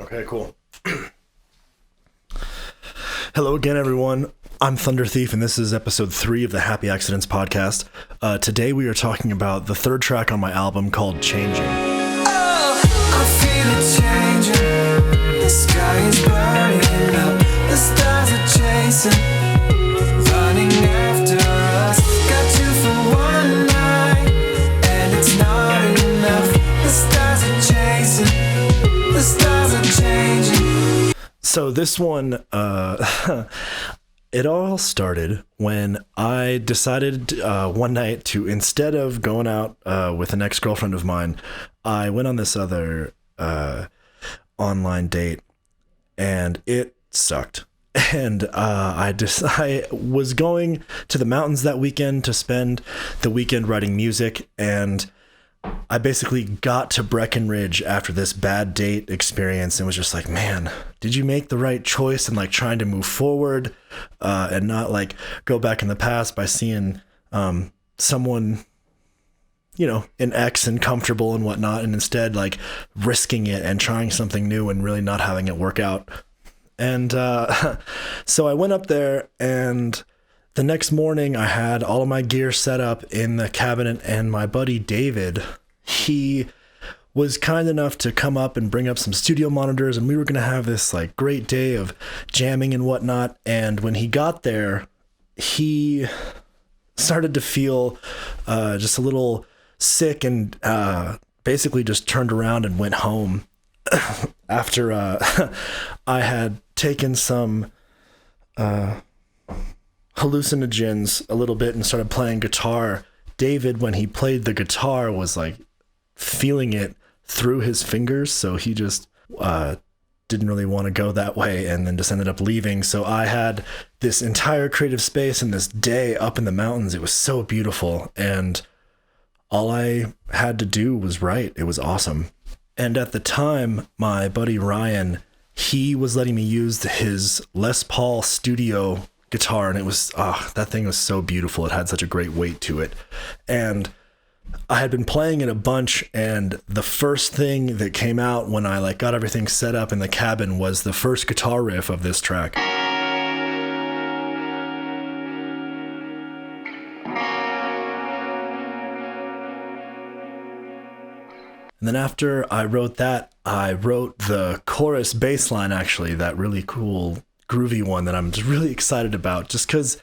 Okay, cool. Hello again, everyone. I'm Thunderthief, and this is episode 3 of the Happy Accidents podcast. Today we are talking about the third track on my album called Changing. Oh, I feel it changing. The sky is burning up. The stars are chasing, running after us. Got you for one night, and it's not enough. The stars are chasing. The stars are changing. So this one, it all started when I decided one night to, instead of going out with an ex-girlfriend of mine, I went on this other online date, and it sucked. And I was going to the mountains that weekend to spend the weekend writing music, and I basically got to Breckenridge after this bad date experience and was just like, man, did you make the right choice in like trying to move forward and not like go back in the past by seeing someone, you know, an ex and comfortable and whatnot, and instead like risking it and trying something new and really not having it work out. And so I went up there, and the next morning I had all of my gear set up in the cabinet, and my buddy David, he was kind enough to come up and bring up some studio monitors, and we were going to have this like great day of jamming and whatnot. And when he got there, he started to feel just a little sick, and basically just turned around and went home after I had taken some hallucinogens a little bit and started playing guitar. David, when he played the guitar, was like feeling it through his fingers, so he just didn't really want to go that way, and then just ended up leaving. So I had this entire creative space and this day up in the mountains. It was so beautiful, and all I had to do was write. It was awesome. And at the time, my buddy Ryan, he was letting me use his Les Paul studio guitar, and it was that thing was so beautiful. It had such a great weight to it, and I had been playing it a bunch, and the first thing that came out when I like got everything set up in the cabin was the first guitar riff of this track. And then after I wrote that, I wrote the chorus bass line, actually, that really cool groovy one that I'm just really excited about, just because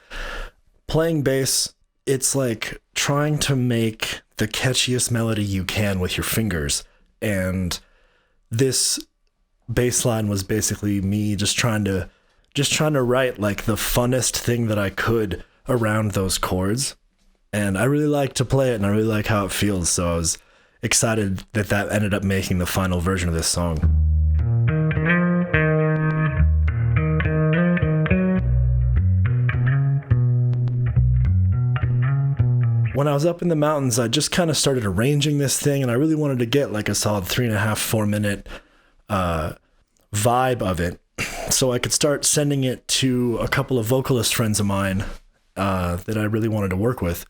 playing bass, it's like trying to make the catchiest melody you can with your fingers. And this bass line was basically me just trying to write like the funnest thing that I could around those chords. And I really like to play it, and I really like how it feels. So I was excited that ended up making the final version of this song. When I was up in the mountains, I just kind of started arranging this thing, and I really wanted to get like a solid 3.5-4 minute vibe of it, so I could start sending it to a couple of vocalist friends of mine that I really wanted to work with.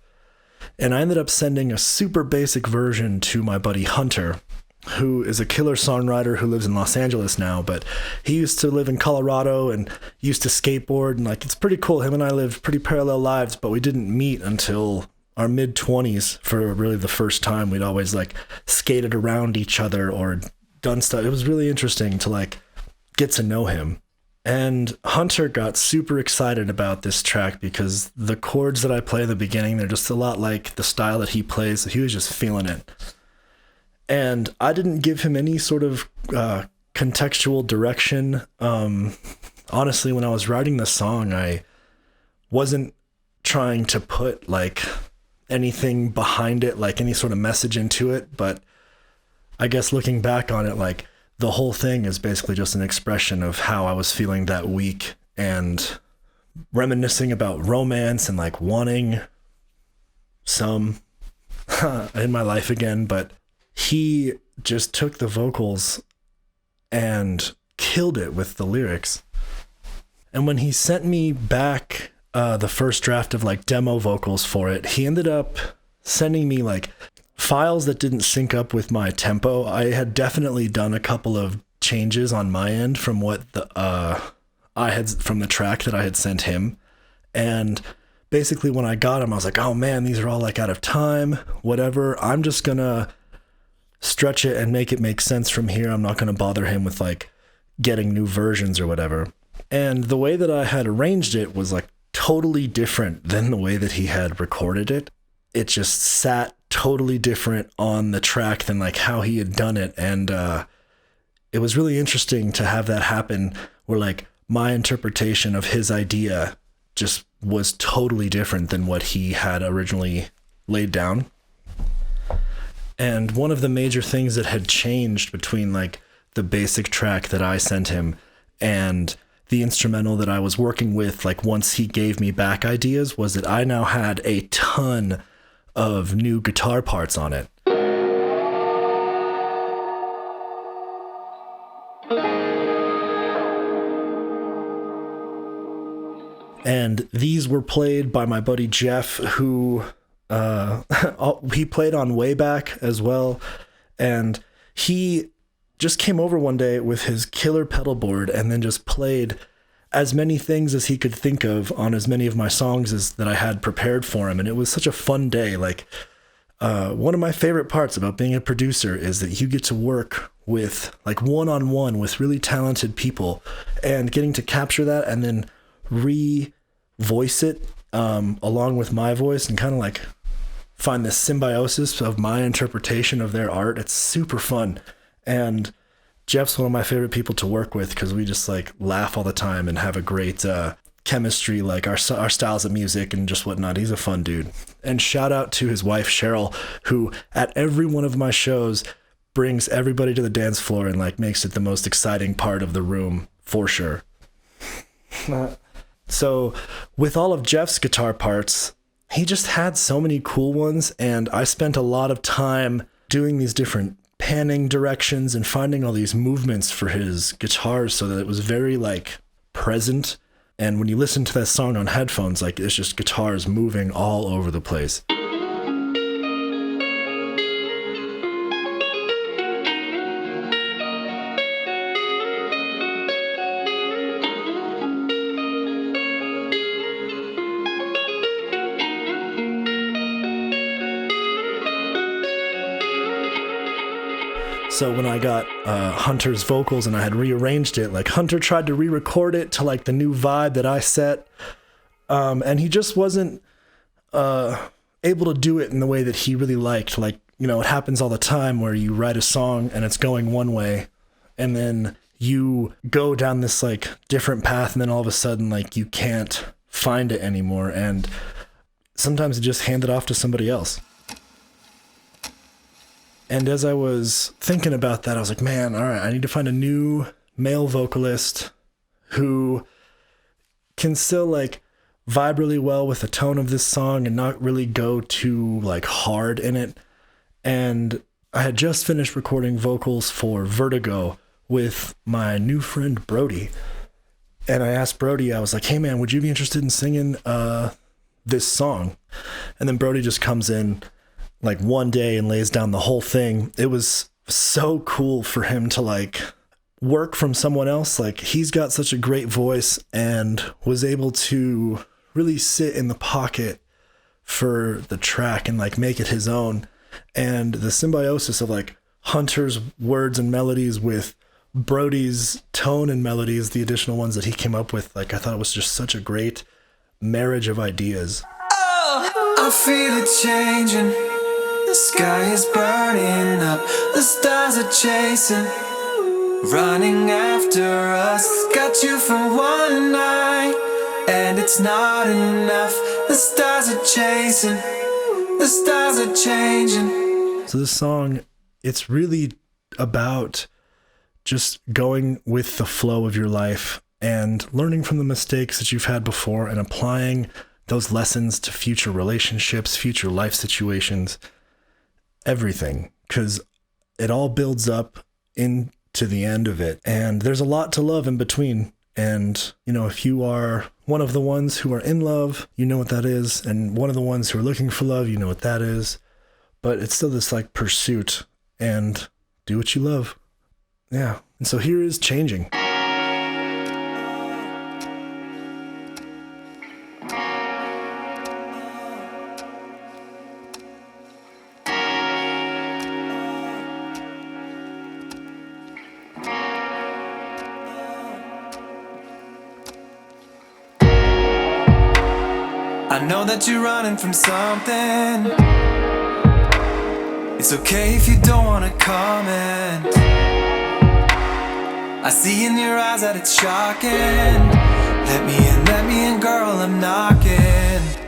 And I ended up sending a super basic version to my buddy Hunter, who is a killer songwriter who lives in Los Angeles now, but he used to live in Colorado and used to skateboard, and like it's pretty cool. Him and I lived pretty parallel lives, but we didn't meet until our mid-20s for really the first time. We'd always like skated around each other or done stuff. It was really interesting to like get to know him. And Hunter got super excited about this track because the chords that I play in the beginning, they're just a lot like the style that he plays. So he was just feeling it. And I didn't give him any sort of contextual direction. Honestly, when I was writing the song, I wasn't trying to put like anything behind it, like any sort of message into it. But I guess looking back on it, like the whole thing is basically just an expression of how I was feeling that week, and reminiscing about romance and like wanting some in my life again. But he just took the vocals and killed it with the lyrics. And when he sent me back the first draft of like demo vocals for it, he ended up sending me like files that didn't sync up with my tempo. I had definitely done a couple of changes on my end from what from the track that I had sent him. And basically when I got him, I was like, oh man, these are all like out of time, whatever. I'm just gonna stretch it and make it make sense from here. I'm not gonna bother him with like getting new versions or whatever. And the way that I had arranged it was like totally different than the way that he had recorded it. It just sat totally different on the track than like how he had done it. And it was really interesting to have that happen where like my interpretation of his idea just was totally different than what he had originally laid down. And one of the major things that had changed between like the basic track that I sent him and the instrumental that I was working with, like once he gave me back ideas, was that I now had a ton of new guitar parts on it. And these were played by my buddy Jeff, who he played on Wayback as well. And he just came over one day with his killer pedal board and then just played as many things as he could think of on as many of my songs as that I had prepared for him. And it was such a fun day. Like one of my favorite parts about being a producer is that you get to work with like one-on-one with really talented people and getting to capture that and then re-voice it along with my voice and kind of like find this symbiosis of my interpretation of their art. It's super fun. And Jeff's one of my favorite people to work with because we just like laugh all the time and have a great chemistry, like our styles of music and just whatnot. He's a fun dude. And shout out to his wife, Cheryl, who at every one of my shows brings everybody to the dance floor and like makes it the most exciting part of the room for sure. So with all of Jeff's guitar parts, he just had so many cool ones. And I spent a lot of time doing these different panning directions and finding all these movements for his guitars so that it was very like present. And when you listen to that song on headphones, like it's just guitars moving all over the place. So when I got Hunter's vocals and I had rearranged it, like Hunter tried to re-record it to like the new vibe that I set. And he just wasn't able to do it in the way that he really liked. Like, you know, it happens all the time where you write a song and it's going one way and then you go down this like different path and then all of a sudden like you can't find it anymore. And sometimes you just hand it off to somebody else. And as I was thinking about that, I was like, man, all right, I need to find a new male vocalist who can still like vibe really well with the tone of this song and not really go too like hard in it. And I had just finished recording vocals for Vertigo with my new friend Brody. And I asked Brody, I was like, hey man, would you be interested in singing this song? And then Brody just comes in like one day and lays down the whole thing. It was so cool for him to like work from someone else. Like he's got such a great voice and was able to really sit in the pocket for the track and like make it his own. And the symbiosis of like Hunter's words and melodies with Brody's tone and melodies, the additional ones that he came up with, like I thought it was just such a great marriage of ideas. Oh, I feel it changing. The sky is burning up, the stars are chasing, running after us. Got you for one night, and it's not enough. The stars are chasing, the stars are changing. So this song, it's really about just going with the flow of your life and learning from the mistakes that you've had before and applying those lessons to future relationships, future life situations. Everything, because it all builds up into the end of it, and there's a lot to love in between. And you know, if you are one of the ones who are in love, you know what that is, and one of the ones who are looking for love, you know what that is. But it's still this like pursuit, and do what you love. Yeah. And so here is Changing. I know that you're running from something. It's okay if you don't wanna comment. I see in your eyes that it's shocking. Let me in, girl, I'm knocking.